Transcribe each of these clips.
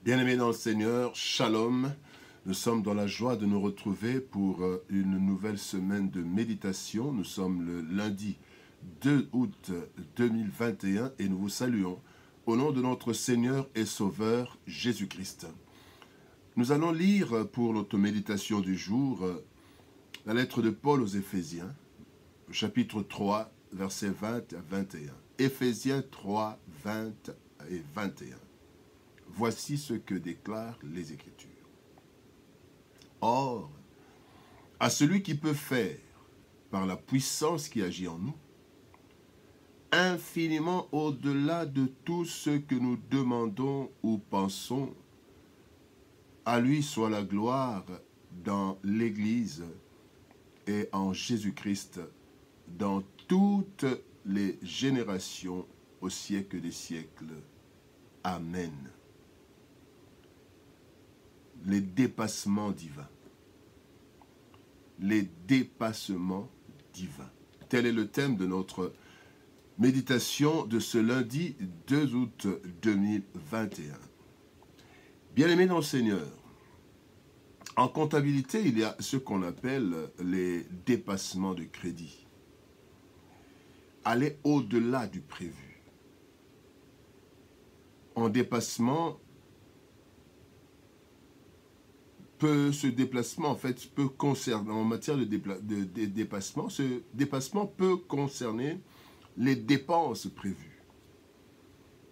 Bien-aimés dans le Seigneur, Shalom. Nous sommes dans la joie de nous retrouver pour une nouvelle semaine de méditation. Nous sommes le lundi 2 août 2021 et nous vous saluons au nom de notre Seigneur et Sauveur Jésus-Christ. Nous allons lire pour notre méditation du jour la lettre de Paul aux Éphésiens, chapitre 3, versets 20 à 21. Éphésiens 3, 20 et 21. Voici ce que déclarent les Écritures. Or, à celui qui peut faire, par la puissance qui agit en nous, infiniment au-delà de tout ce que nous demandons ou pensons, à lui soit la gloire dans l'Église et en Jésus-Christ, dans toutes les générations au siècle des siècles. Amen. Les dépassements divins. Les dépassements divins. Tel est le thème de notre méditation de ce lundi 2 août 2021. Bien-aimés dans le Seigneur, en comptabilité, il y a ce qu'on appelle les dépassements de crédit. Aller au-delà du prévu. En dépassement, ce déplacement, en fait, peut concerner, en matière de dépassement, ce dépassement peut concerner les dépenses prévues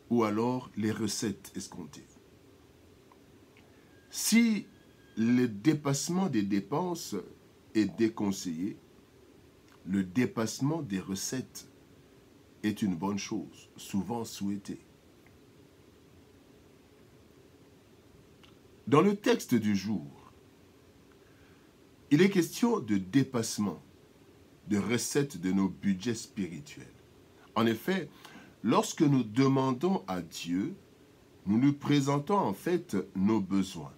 ou alors les recettes escomptées. Si le dépassement des dépenses est déconseillé, le dépassement des recettes est une bonne chose, souvent souhaitée. Dans le texte du jour, il est question de dépassement, de recettes de nos budgets spirituels. En effet, lorsque nous demandons à Dieu, nous lui présentons en fait nos besoins.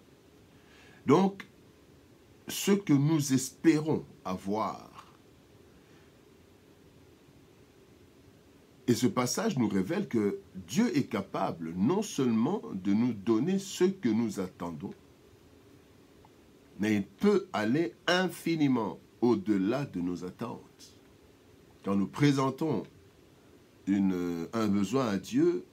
Donc, ce que nous espérons avoir. Et ce passage nous révèle que Dieu est capable non seulement de nous donner ce que nous attendons, mais il peut aller infiniment au-delà de nos attentes. Quand nous présentons un besoin à Dieu,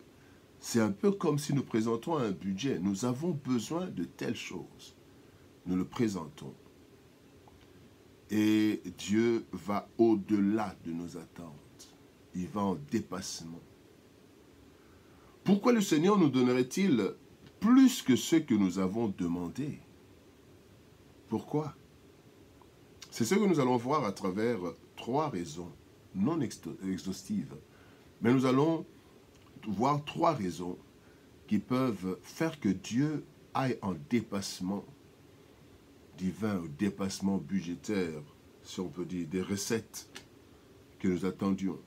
c'est un peu comme si nous présentons un budget. Nous avons besoin de telle chose. Nous le présentons. Et Dieu va au-delà de nos attentes. Il va en dépassement. Pourquoi le Seigneur nous donnerait-il plus que ce que nous avons demandé? Pourquoi? C'est ce que nous allons voir à travers 3 raisons, non exhaustives. Mais nous allons voir 3 raisons qui peuvent faire que Dieu aille en dépassement divin, ou dépassement budgétaire, si on peut dire, des recettes que nous attendions.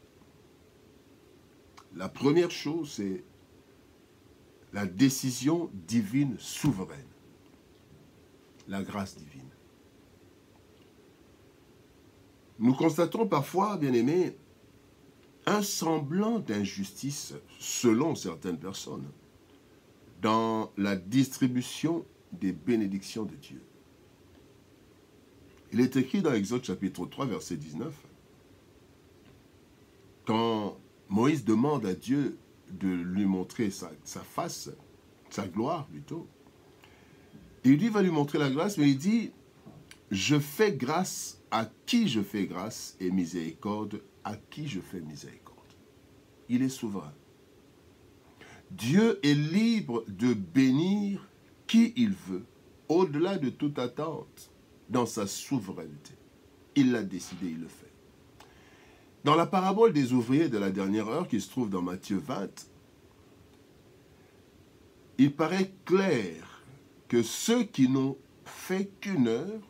La première chose, c'est la décision divine souveraine. La grâce divine. Nous constatons parfois, bien-aimés, un semblant d'injustice, selon certaines personnes, dans la distribution des bénédictions de Dieu. Il est écrit dans Exode chapitre 3, verset 19, quand Moïse demande à Dieu de lui montrer sa face, sa gloire plutôt. Il lui va lui montrer la grâce, mais il dit, je fais grâce à qui je fais grâce et miséricorde à qui je fais miséricorde. Il est souverain. Dieu est libre de bénir qui il veut, au-delà de toute attente, dans sa souveraineté. Il l'a décidé, il le fait. Dans la parabole des ouvriers de la dernière heure, qui se trouve dans Matthieu 20, il paraît clair que ceux qui n'ont fait qu'une heure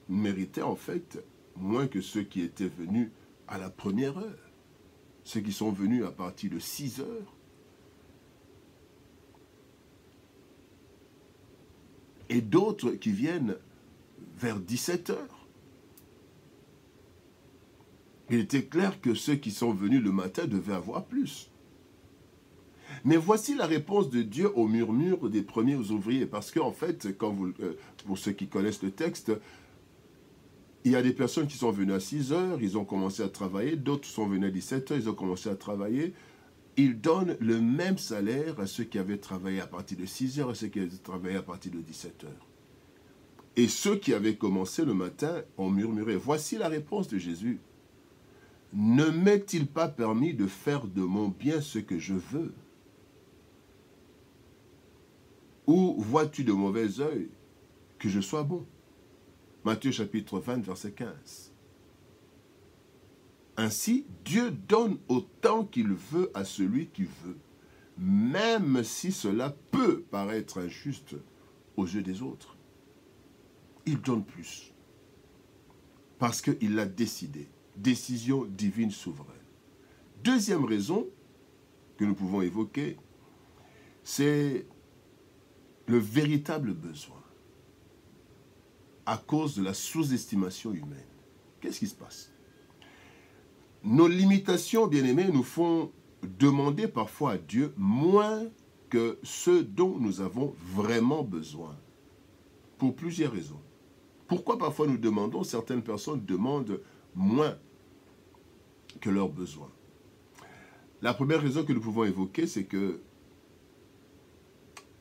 méritaient en fait moins que ceux qui étaient venus à la première heure. Ceux qui sont venus à partir de 6 heures. Et d'autres qui viennent vers 17 heures. Il était clair que ceux qui sont venus le matin devaient avoir plus. Mais voici la réponse de Dieu au murmure des premiers ouvriers. Parce qu'en fait, pour ceux qui connaissent le texte, il y a des personnes qui sont venues à 6 heures, ils ont commencé à travailler, d'autres sont venus à 17 heures, ils ont commencé à travailler. Ils donnent le même salaire à ceux qui avaient travaillé à partir de 6 heures et à ceux qui avaient travaillé à partir de 17 heures. Et ceux qui avaient commencé le matin ont murmuré. Voici la réponse de Jésus. Ne m'est-il pas permis de faire de mon bien ce que je veux? Ou vois-tu de mauvais œil que je sois bon? Matthieu chapitre 20, verset 15. Ainsi, Dieu donne autant qu'il veut à celui qui veut, même si cela peut paraître injuste aux yeux des autres. Il donne plus, parce qu'il l'a décidé. Décision divine souveraine. Deuxième raison que nous pouvons évoquer, c'est le véritable besoin à cause de la sous-estimation humaine. Qu'est-ce qui se passe? Nos limitations, bien-aimés, nous font demander parfois à Dieu moins que ce dont nous avons vraiment besoin, pour plusieurs raisons. Pourquoi parfois nous demandons, certaines personnes demandent moins que leurs besoins? La première raison que nous pouvons évoquer, c'est que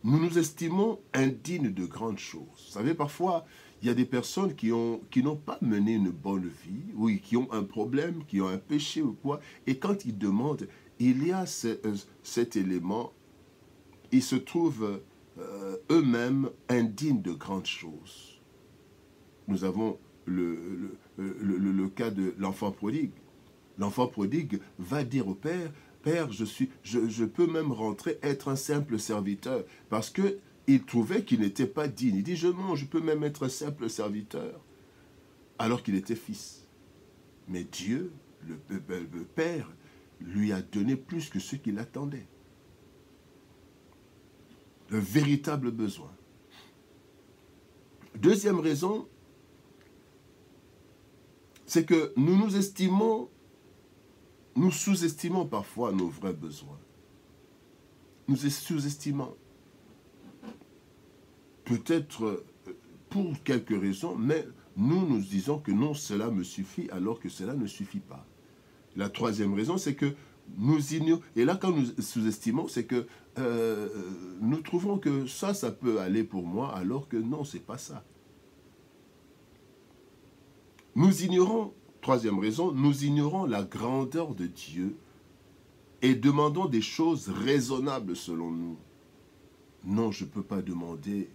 nous nous estimons indignes de grandes choses. Vous savez, parfois, il y a des personnes qui n'ont pas mené une bonne vie, ou qui ont un problème, qui ont un péché ou quoi, et quand ils demandent, il y a cet élément, ils se trouvent eux-mêmes indignes de grandes choses. Nous avons le cas de l'enfant prodigue. L'enfant prodigue va dire au père, « Père, je peux même rentrer, être un simple serviteur. » Parce qu'il trouvait qu'il n'était pas digne. Il dit, « je peux même être un simple serviteur. » Alors qu'il était fils. Mais Dieu, le Père, lui a donné plus que ce qu'il attendait. Le véritable besoin. Deuxième raison, c'est que nous sous-estimons parfois nos vrais besoins. Nous sous-estimons. Peut-être pour quelques raisons, mais nous disons que non, cela me suffit, alors que cela ne suffit pas. La troisième raison, c'est que nous ignorons, et là quand nous sous-estimons, c'est que nous trouvons que ça peut aller pour moi, alors que non, c'est pas ça. Nous ignorons, troisième raison, nous ignorons la grandeur de Dieu et demandons des choses raisonnables selon nous. Non, je ne peux pas demander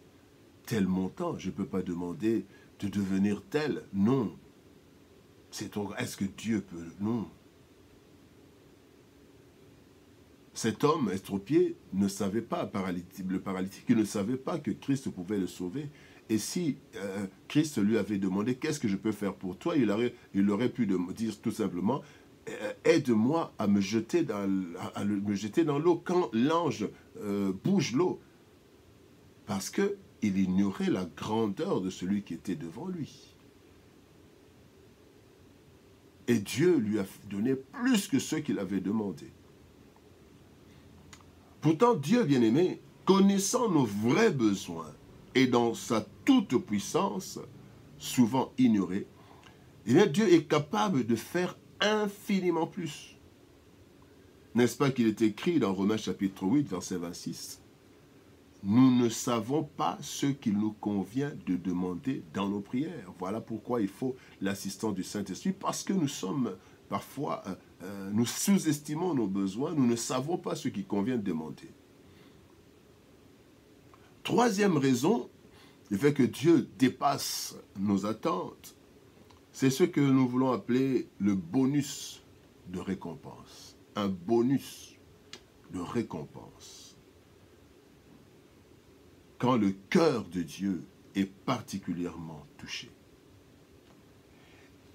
tel montant, je ne peux pas demander de devenir tel. Non. Est-ce que Dieu peut? Non. Cet homme estropié ne savait pas, le paralytique, il ne savait pas que Christ pouvait le sauver. Et si Christ lui avait demandé, qu'est-ce que je peux faire pour toi, il aurait pu dire tout simplement, aide-moi à me jeter dans l'eau quand l'ange bouge l'eau. Parce qu'il ignorait la grandeur de celui qui était devant lui. Et Dieu lui a donné plus que ce qu'il avait demandé. Pourtant, Dieu, bien-aimé, connaissant nos vrais besoins et dans sa toute-puissance, souvent ignorée, eh bien, Dieu est capable de faire infiniment plus. N'est-ce pas qu'il est écrit dans Romains chapitre 8, verset 26 ? Nous ne savons pas ce qu'il nous convient de demander dans nos prières. Voilà pourquoi il faut l'assistance du Saint-Esprit, parce que nous sommes parfois, nous sous-estimons nos besoins, nous ne savons pas ce qu'il convient de demander. Troisième raison, le fait que Dieu dépasse nos attentes, c'est ce que nous voulons appeler le bonus de récompense. Un bonus de récompense. Quand le cœur de Dieu est particulièrement touché.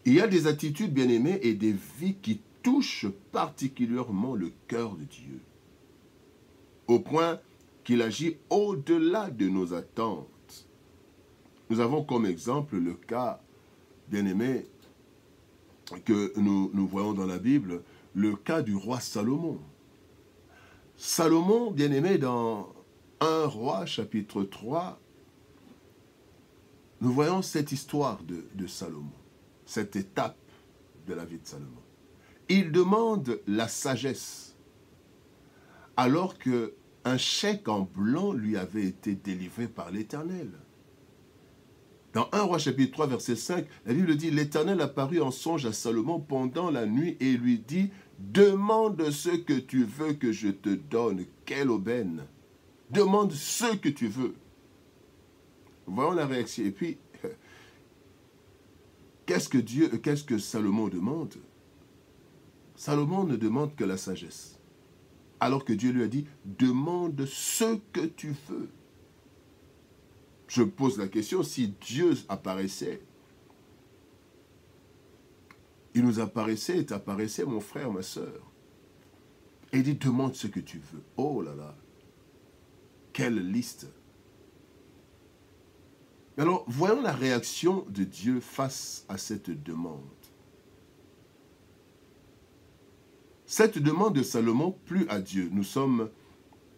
Il y a des attitudes, bien-aimées, et des vies qui touchent particulièrement le cœur de Dieu, au point qu'il agit au-delà de nos attentes. Nous avons comme exemple le cas, bien-aimé, que nous voyons dans la Bible, le cas du roi Salomon. Salomon, bien-aimé, dans 1 Roi, chapitre 3, nous voyons cette histoire de Salomon, cette étape de la vie de Salomon. Il demande la sagesse, alors qu'un chèque en blanc lui avait été délivré par l'Éternel. Dans 1 Roi chapitre 3, verset 5, la Bible dit « L'Éternel apparut en songe à Salomon pendant la nuit et lui dit « Demande ce que tu veux que je te donne. » Quelle aubaine! Demande ce que tu veux. Voyons la réaction. Et puis, qu'est-ce que Salomon demande? Salomon ne demande que la sagesse. Alors que Dieu lui a dit « Demande ce que tu veux. » Je pose la question, si Dieu apparaissait, il nous apparaissait et t'apparaissait, mon frère, ma soeur, et il dit, demande ce que tu veux. Oh là là, quelle liste! Alors, voyons la réaction de Dieu face à cette demande. Cette demande de Salomon plut à Dieu. Nous sommes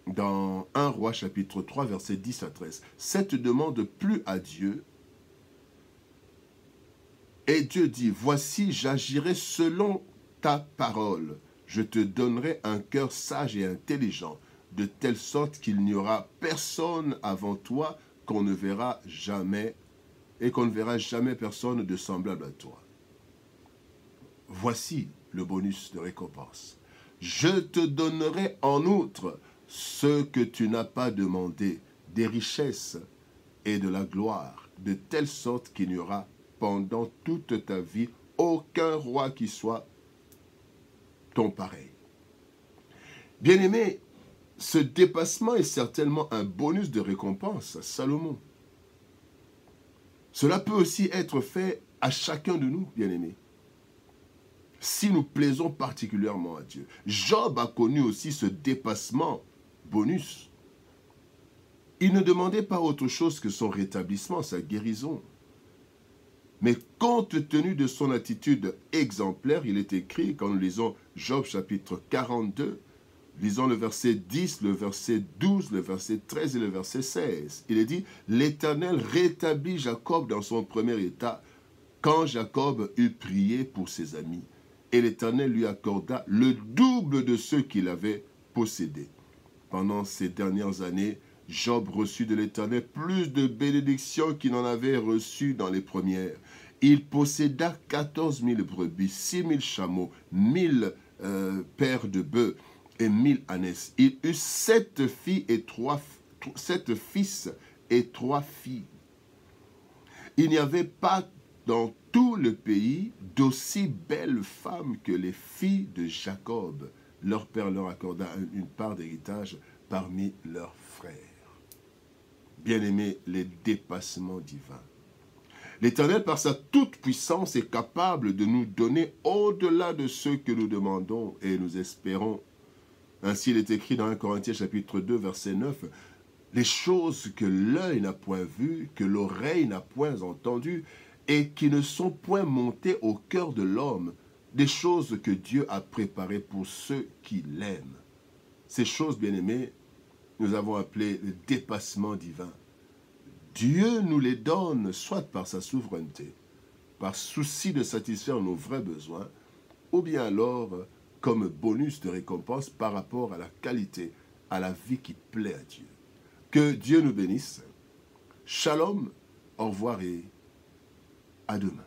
dans 1 Roi chapitre 3, versets 10 à 13. Cette demande plut à Dieu. Et Dieu dit, voici, j'agirai selon ta parole. Je te donnerai un cœur sage et intelligent, de telle sorte qu'il n'y aura personne avant toi qu'on ne verra jamais, et qu'on ne verra jamais personne de semblable à toi. Voici le bonus de récompense. Je te donnerai en outre ce que tu n'as pas demandé, des richesses et de la gloire, de telle sorte qu'il n'y aura pendant toute ta vie aucun roi qui soit ton pareil. Bien-aimé, ce dépassement est certainement un bonus de récompense à Salomon. Cela peut aussi être fait à chacun de nous, bien-aimés, si nous plaisons particulièrement à Dieu. Job a connu aussi ce dépassement bonus. Il ne demandait pas autre chose que son rétablissement, sa guérison. Mais compte tenu de son attitude exemplaire, il est écrit, quand nous lisons Job chapitre 42, lisons le verset 10, le verset 12, le verset 13 et le verset 16. Il est dit, « L'Éternel rétablit Jacob dans son premier état, quand Jacob eut prié pour ses amis. Et l'Éternel lui accorda le double de ceux qu'il avait possédés. » Pendant ces dernières années, Job reçut de l'Éternel plus de bénédictions qu'il n'en avait reçues dans les premières. Il posséda 14 000 brebis, 6 000 chameaux, 1000 paires de bœufs et 1000 ânesses. Il eut 7 fils et 3 filles. Il n'y avait pas dans tout le pays d'aussi belles femmes que les filles de Jacob. Leur père leur accorda une part d'héritage parmi leurs frères. Bien-aimés, les dépassements divins. L'Éternel, par sa toute-puissance, est capable de nous donner au-delà de ce que nous demandons et nous espérons. Ainsi, il est écrit dans 1 Corinthiens chapitre 2, verset 9, « Les choses que l'œil n'a point vues, que l'oreille n'a point entendues, et qui ne sont point montées au cœur de l'homme, des choses que Dieu a préparées pour ceux qui l'aiment. » Ces choses, bien-aimés, nous avons appelé le dépassement divin. Dieu nous les donne, soit par sa souveraineté, par souci de satisfaire nos vrais besoins, ou bien alors comme bonus de récompense par rapport à la qualité, à la vie qui plaît à Dieu. Que Dieu nous bénisse. Shalom, au revoir et à demain.